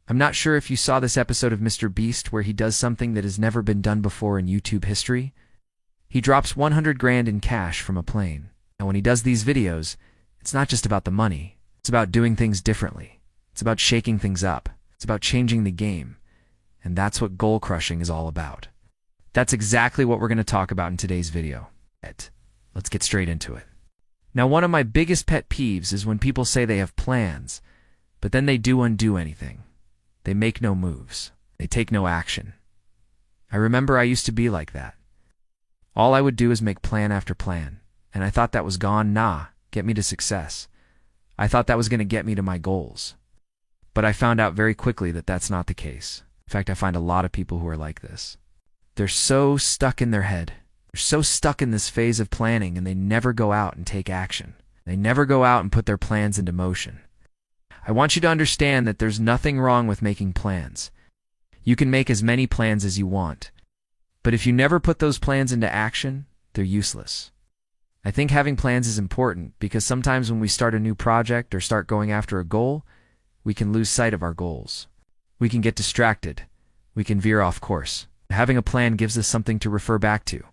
I'm not sure if you saw this episode of Mr. Beast where he does something that has never been done before in YouTube history. He drops 100 grand in cash from a plane. And when he does these videos, it's not just about the money. It's about doing things differently. It's about shaking things up. It's about changing the game. And that's what goal crushing is all about. That's exactly what we're going to talk about in today's video. Let's get straight into it. Now, one of my biggest pet peeves is when people say they have plans, but then they undo anything. They make no moves. They take no action. I remember I used to be like that. All I would do is make plan after plan, and I thought that was get me to success. I thought that was going to get me to my goals. But I found out very quickly that that's not the case. In fact, I find a lot of people who are like this. They're so stuck in their head. They're so stuck in this phase of planning, and they never go out and take action. They never go out and put their plans into motion. I want you to understand that there's nothing wrong with making plans. You can make as many plans as you want. But if you never put those plans into action, they're useless. I think having plans is important because sometimes when we start a new project or start going after a goal, we can lose sight of our goals. We can get distracted. We can veer off course. Having a plan gives us something to refer back to.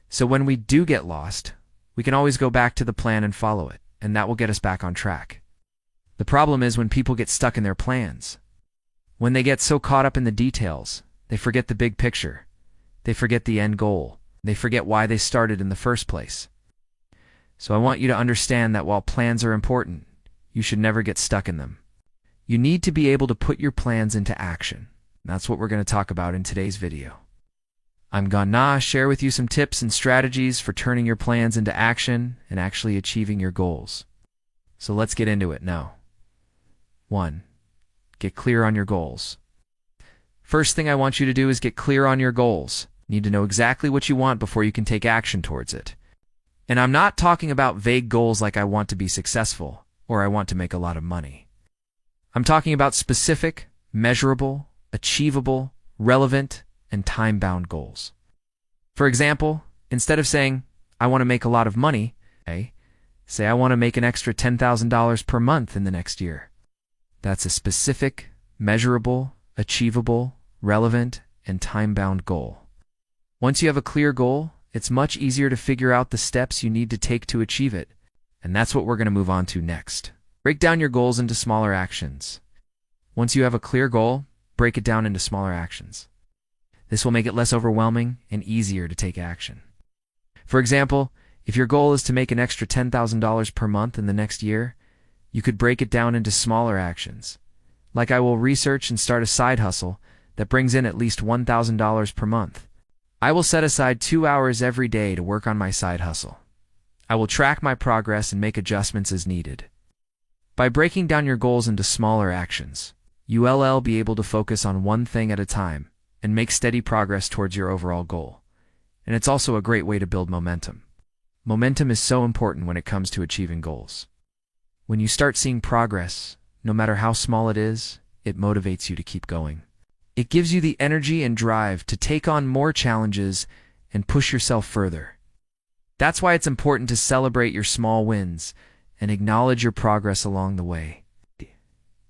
So when we do get lost, we can always go back to the plan and follow it, and that will get us back on track. The problem is when people get stuck in their plans. When they get so caught up in the details, they forget the big picture. They forget the end goal. They forget why they started in the first place. So I want you to understand that while plans are important, you should never get stuck in them. You need to be able to put your plans into action. That's what we're going to talk about in today's video. I'm gonna share with you some tips and strategies for turning your plans into action and actually achieving your goals. So let's get into it now. 1. Get clear on your goals. First thing I want you to do is get clear on your goals. You need to know exactly what you want before you can take action towards it. And I'm not talking about vague goals like I want to be successful or I want to make a lot of money. I'm talking about specific, measurable, achievable, relevant, and time-bound goals. For example, instead of saying, I want to make a lot of money, say I want to make an extra $10,000 per month in the next year. That's a specific, measurable, achievable, relevant, and time-bound goal. Once you have a clear goal, it's much easier to figure out the steps you need to take to achieve it, and that's what we're going to move on to next. Break down your goals into smaller actions. Once you have a clear goal, break it down into smaller actions. This will make it less overwhelming and easier to take action. For example, if your goal is to make an extra $10,000 per month in the next year, you could break it down into smaller actions. Like I will research and start a side hustle that brings in at least $1,000 per month. I will set aside 2 hours every day to work on my side hustle. I will track my progress and make adjustments as needed. By breaking down your goals into smaller actions, you'll be able to focus on one thing at a time and make steady progress towards your overall goal. And it's also a great way to build momentum. Momentum is so important when it comes to achieving goals. When you start seeing progress, no matter how small it is, it motivates you to keep going. It gives you the energy and drive to take on more challenges and push yourself further. That's why it's important to celebrate your small wins and acknowledge your progress along the way.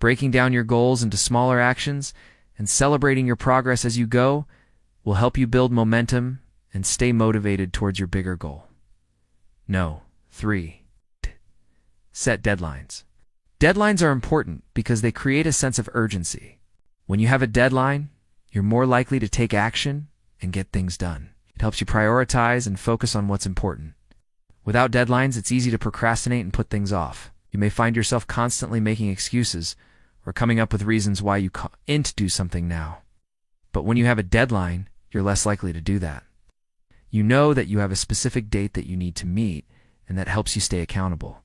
Breaking down your goals into smaller actions and celebrating your progress as you go will help you build momentum and stay motivated towards your bigger goal. 3. Set deadlines. Deadlines are important because they create a sense of urgency. When you have a deadline, you're more likely to take action and get things done. It helps you prioritize and focus on what's important. Without deadlines, it's easy to procrastinate and put things off. You may find yourself constantly making excuses or coming up with reasons why you can't do something now. But when you have a deadline, you're less likely to do that. You know that you have a specific date that you need to meet, and that helps you stay accountable.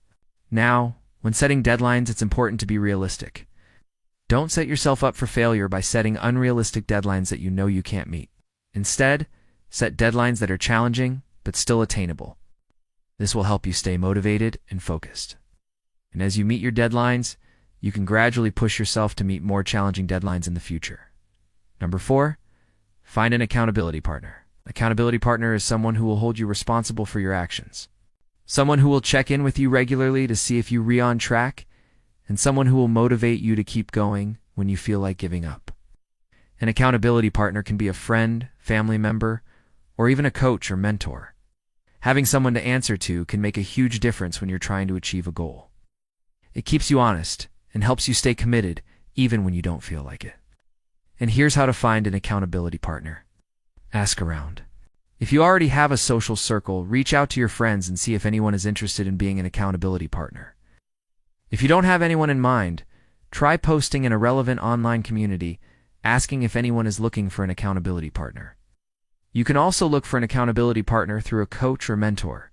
Now, when setting deadlines, it's important to be realistic. Don't set yourself up for failure by setting unrealistic deadlines that you know you can't meet. Instead, set deadlines that are challenging but still attainable. This will help you stay motivated and focused. And as you meet your deadlines, you can gradually push yourself to meet more challenging deadlines in the future. 4, find an accountability partner. Accountability partner is someone who will hold you responsible for your actions. Someone who will check in with you regularly to see if you're on track, and someone who will motivate you to keep going when you feel like giving up. An accountability partner can be a friend, family member, or even a coach or mentor. Having someone to answer to can make a huge difference when you're trying to achieve a goal. It keeps you honest and helps you stay committed even when you don't feel like it. And here's how to find an accountability partner. Ask around. If you already have a social circle, reach out to your friends and see if anyone is interested in being an accountability partner. If you don't have anyone in mind, try posting in a relevant online community, asking if anyone is looking for an accountability partner. You can also look for an accountability partner through a coach or mentor.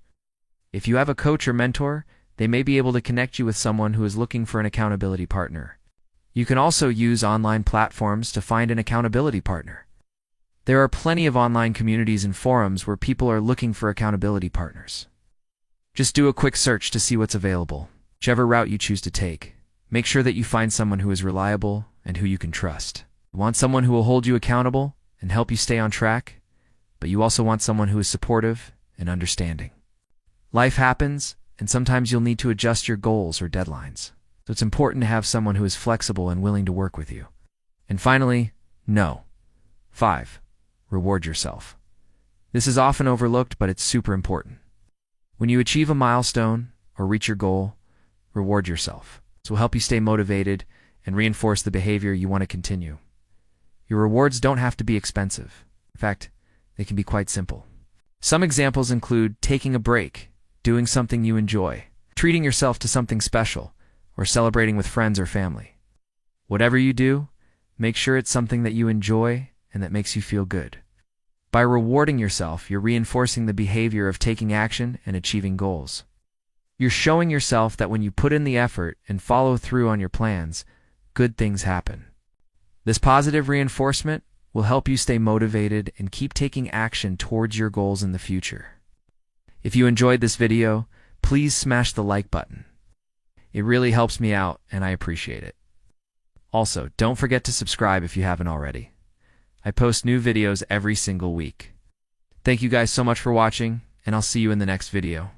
If you have a coach or mentor, they may be able to connect you with someone who is looking for an accountability partner. You can also use online platforms to find an accountability partner. There are plenty of online communities and forums where people are looking for accountability partners. Just do a quick search to see what's available. Whichever route you choose to take, make sure that you find someone who is reliable and who you can trust. You want someone who will hold you accountable and help you stay on track, but you also want someone who is supportive and understanding. Life happens, and sometimes you'll need to adjust your goals or deadlines. So it's important to have someone who is flexible and willing to work with you. And finally, no. 5. Reward yourself. This is often overlooked, but it's super important. When you achieve a milestone or reach your goal, reward yourself. This will help you stay motivated and reinforce the behavior you want to continue. Your rewards don't have to be expensive. In fact, they can be quite simple. Some examples include taking a break, doing something you enjoy, treating yourself to something special, or celebrating with friends or family. Whatever you do, make sure it's something that you enjoy and that makes you feel good. By rewarding yourself, you're reinforcing the behavior of taking action and achieving goals. You're showing yourself that when you put in the effort and follow through on your plans, good things happen. This positive reinforcement will help you stay motivated and keep taking action towards your goals in the future. If you enjoyed this video, please smash the like button. It really helps me out, and I appreciate it. Also, don't forget to subscribe if you haven't already. I post new videos every single week. Thank you guys so much for watching, and I'll see you in the next video.